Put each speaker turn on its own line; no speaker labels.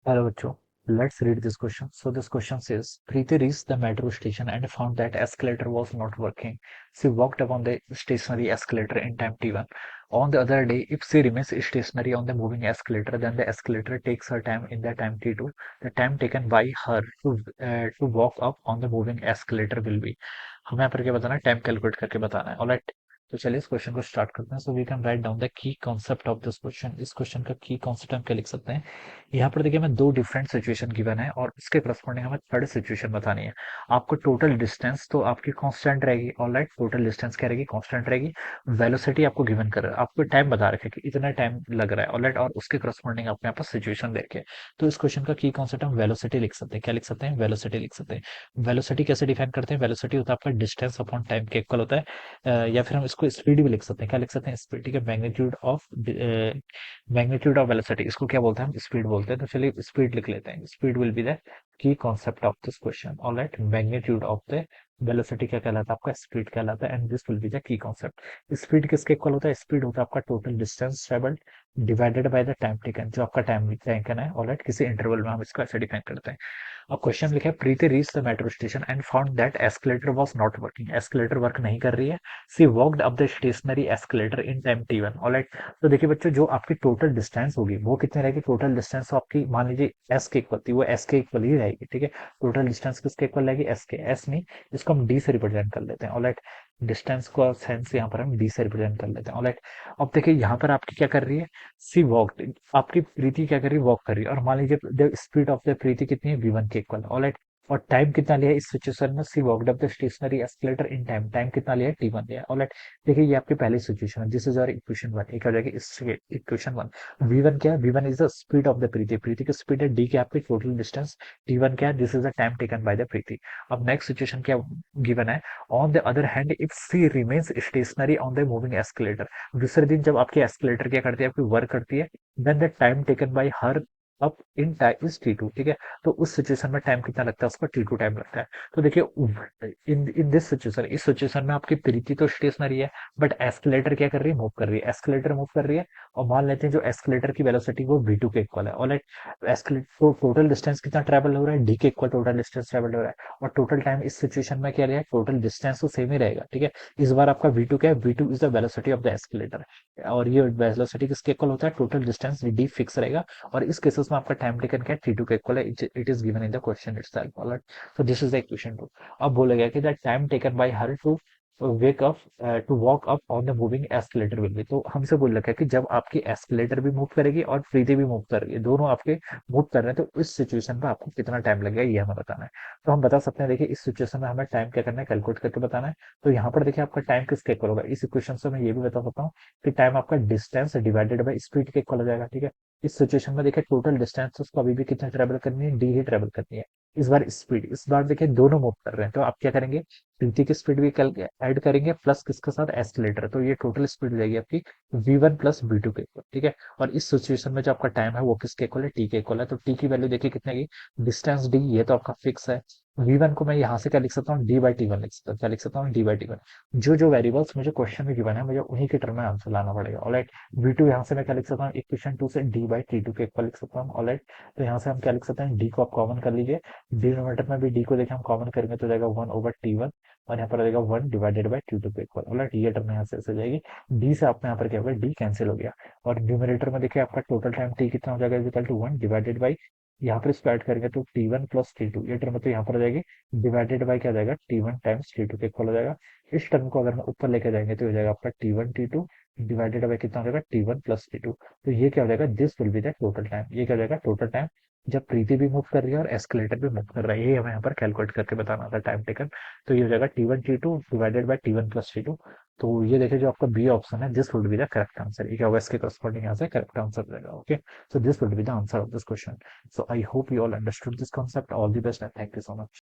Hello, Bachcho. Let's read this question. So this question says, Preeti reached the metro station and found that escalator was not working. She walked up on the stationary escalator in time T1. On the other day, if she remains stationary on the moving escalator, then the escalator takes her time in the time T2. The time taken by her to walk up on the moving escalator will be. हमें यहाँ पर क्या बताना है? Time calculate करके बताना है. Alright. तो चलिए इस क्वेश्चन को स्टार्ट करते हैं. So we can write down the key concept of this question. इस क्वेश्चन का की कॉन्सेप्ट हम क्या लिख सकते हैं? यहाँ पर देखिए हमें दो डिफरेंट सिचुएशन गिवन है और इसके करस्पॉन्डिंग हमें थर्ड सिचुएशन बतानी है. आपको टोटल डिस्टेंस तो आपकी कांस्टेंट रहेगी. ऑलराइट, टोटल डिस्टेंस क्या रहेगी? कांस्टेंट रहेगी. वेलोसिटी आपको गिवन कर रहा है, आपको टाइम बता रखा है कि इतना टाइम लग रहा है. ऑलराइट, और उसके करस्पॉन्डिंग आपको यहाँ पर सिचुएशन देखे. तो इस क्वेश्चन का की कॉन्सेप्ट हम वेलोसिटी लिख सकते हैं. क्या लिख सकते हैं? वेलोसिटी लिख सकते हैं. वेलोसिटी कैसे डिफाइन करते हैं? वेलोसिटी होता है आपका डिस्टेंस अपॉन टाइम के इक्वल होता है. या फिर हम इसको स्पीड भी लिख सकते हैं. क्या लिख सकते हैं? स्पीड. ठीक है. मैग्नीट्यूड ऑफ वेलोसिटी, इसको क्या बोलते हैं? हम स्पीड बोलते हैं. तो चलिए स्पीड लिख लेते हैं. Speed will be the key concept of this question. Alright, magnitude of the velocity क्या कहलाता है? आपका स्पीड कहलाता है. And this will be the key concept. Speed किसके इक्वल होता है? स्पीड होता है आपका total distance travelled divided by the time taken, जो आपका टाइम टेकन है. ऑलराइट, किसी इंटरवल में हम इसको ऐसे डिफाइन करते हैं. अब क्वेश्चन लिखा है, Preeti reach the metro station and found that escalator was not working. Escalator work नहीं कर रही है. She walked up the stationary escalator in time T1. Alright, तो देखिए बच्चों, जो आपकी टोटल डिस्टेंस होगी वो कितनी रहेगी? टोटल डिस्टेंस आपकी मान लीजिए एस के इक्वल थी, वो एस के इक्वल ही रहेगी. ठीक है. टोटल डिस्टेंस किसके इक्वल रहेगी? एस के. एस नहीं, इसको हम डी से रिप्रेजेंट कर लेते हैं. ऑलराइट, डिस्टेंस को सेंस यहाँ पर हम डी से रिप्रेजेंट कर लेते हैं. ऑलराइट, अब देखिए यहाँ पर आपकी क्या कर रही है? She walked. आपकी प्रीति क्या कर रही है? वॉक कर रही है. और मान लीजिए द स्पीड ऑफ द प्रीति कितनी है? V1 के इक्वल. ऑलराइट, और टाइम कितना लिया है इस सिचुएशन में? She walked up the stationary escalator in time. Time कितना लिया है? T1 लिया है. ऑलराइट, देखिए ये आपकी पहली सिचुएशन है. दिस इज और इक्वेशन वन. एक हो जाएगी इस इक्वेशन वन. V1 क्या है? V1 is the speed of the Preeti. Preeti की स्पीड है. डी क्या है? आपकी टोटल डिस्टेंस. T1 क्या है? This is the time taken by the Preeti. अब नेक्स्ट सिचुएशन क्या गिवन है? On the other hand if she remains stationary on the moving escalator. दूसरे दिन जब आपकी एस्केलेटर क्या करती है? आपकी वर्क करती है. Then the time taken by her up in time is T2. ठीक है. तो उस सिचुएशन में टाइम कितना लगता है? उसका T2 टाइम लगता है. तो देखिए इन इन दिस सिचुएशन, इस सिचुएशन में आपकी प्रीति तो स्टेशनरी है, बट एस्केलेटर क्या कर रही है? मूव कर रही है. एस्केलेटर मूव कर रही है, और मान लेते हैं जो एस्केलेटर की वेलोसिटी वो V2 के इक्वल है. ऑलराइट, एस्केलेटर तो टोटल डिस्टेंस कितना ट्रेवल हो रहा है? डी के इक्वल टोटल डिस्टेंस ट्रेवल हो रहा है. और टोटल टाइम इस सिचुएशन में क्या रहेगा? टोटल डिस्टेंस तो सेम ही रहेगा. ठीक है. इस बार आपका V2 क्या है? V2 is the velocity of the escalator. और ये वेलोसिटी किसके इक्वल होता है? टोटल डिस्टेंस डी फिक्स रहेगा. और इस केसेस में आपका टाइम टेकन क्या है? T2 के इक्वल है. It is given in the question itself. Alright, so this is the equation 2. अब बोला गया कि the time taken by her to wake up to walk up on the moving escalator will be. तो हमसे बोल रखा है कि जब आपकी एस्केलेटर भी मूव करेगी और प्रीति भी मूव करेगी, दोनों आपके मूव कर रहे हैं, तो इस सिचुएशन में आपको कितना टाइम लगेगा ये हमें बताना है. तो हम बता सकते हैं. देखिए इस सिचुएशन में हमें टाइम क्या करना है? कैलकुलेट करके बताना है. तो यहाँ पर देखिए आपका टाइम किसके इक्वल होगा? इस इक्वेशन से मैं ये भी बता सकता हूँ कि टाइम आपका डिस्टेंस डिवाइडेड बाई स्पीड के इक्वल हो जाएगा. ठीक है. इस सिचुएशन में देखिए टोटल डिस्टेंस उसको अभी भी कितना ट्रेवल करनी है? डी ही ट्रेवल करनी है. इस बार स्पीड, इस बार देखिए दोनों मूव कर रहे हैं, तो आप क्या करेंगे? प्रीति की स्पीड भी ऐड करेंगे प्लस किसके साथ? एस्केलेटर. तो ये टोटल स्पीड हो जाएगी आपकी V1 प्लस V2 के इक्वल. ठीक है. और इस सिचुएशन में जो आपका टाइम है वो किसके इक्वल है? टी के इक्वल है. तो टी की वैल्यू देखिए कितनी आएगी? डिस्टेंस डी, ये तो आपका फिक्स है. V1 को मैं यहाँ से क्या लिख सकता हूँ? D/T1 लिख सकता हूँ. क्या लिख सकता हूँ? D/T1. जो जो वेरिएबल्स मुझे क्वेश्चन में गिवन है, मुझे उन्हीं के टर्म में आंसर लाना पड़ेगा. ऑलराइट, V2 यहाँ से मैं क्या लिख सकता हूँ? इक्वेशन 2 से D/T2 के इक्वल लिख सकता हूँ. ऑलराइट, तो यहाँ से हम क्या लिख सकते हैं? डी को आप कॉमन कर लीजिए. डिनोमिनेटर में भी डी को देखिए हम कॉमन करेंगे तो जाएगा 1/T1, और यहाँ पर आ जाएगा 1 डिवाइडेड बाई T2 के इक्वल. ऑलराइट, ये टर्म यहाँ से ऐसे जाएगी. डी से आपने यहाँ पर क्या होगा? डी कैंसिल हो गया. और न्यूमरेटर में देखिए आपका टोटल टाइम टी कितना हो जाएगा? इक्वल टू 1 डिवाइडेड बाई, यहाँ पर इसको ऐड करेंगे तो T1 प्लस T2, ये टर्म तो यहाँ पर आ जाएगी डिवाइडेड बाई क्या हो जाएगा? T1 टाइम्स T2 के इक्वल हो जाएगा. इस टर्म को अगर मैं ऊपर लेके जाएंगे तो हो जाएगा आपका T1 T2 डिवाइडेड बाई कितना हो जाएगा? T1 plus T2. तो ये क्या हो जाएगा? This will be the total time. ये क्या हो जाएगा? टोटल टाइम जब प्रीति भी मूव कर रही है और एस्केलेटर भी मूव कर रहा है. ये हमें यहाँ पर कैलकुलेट करके बताना था टाइम टेकन. तो ये हो जाएगा T1 T2 divided by T1 plus T2. तो ये देखिए जो आपका बी ऑप्शन है, this would be the correct answer. ये क्या होगा? इसके करस्पॉन्डिंग यहाँ से करेक्ट आंसर रहेगा. Okay, so this would be the answer of this question. So I hope you all understood this concept. All the best and thank you so much.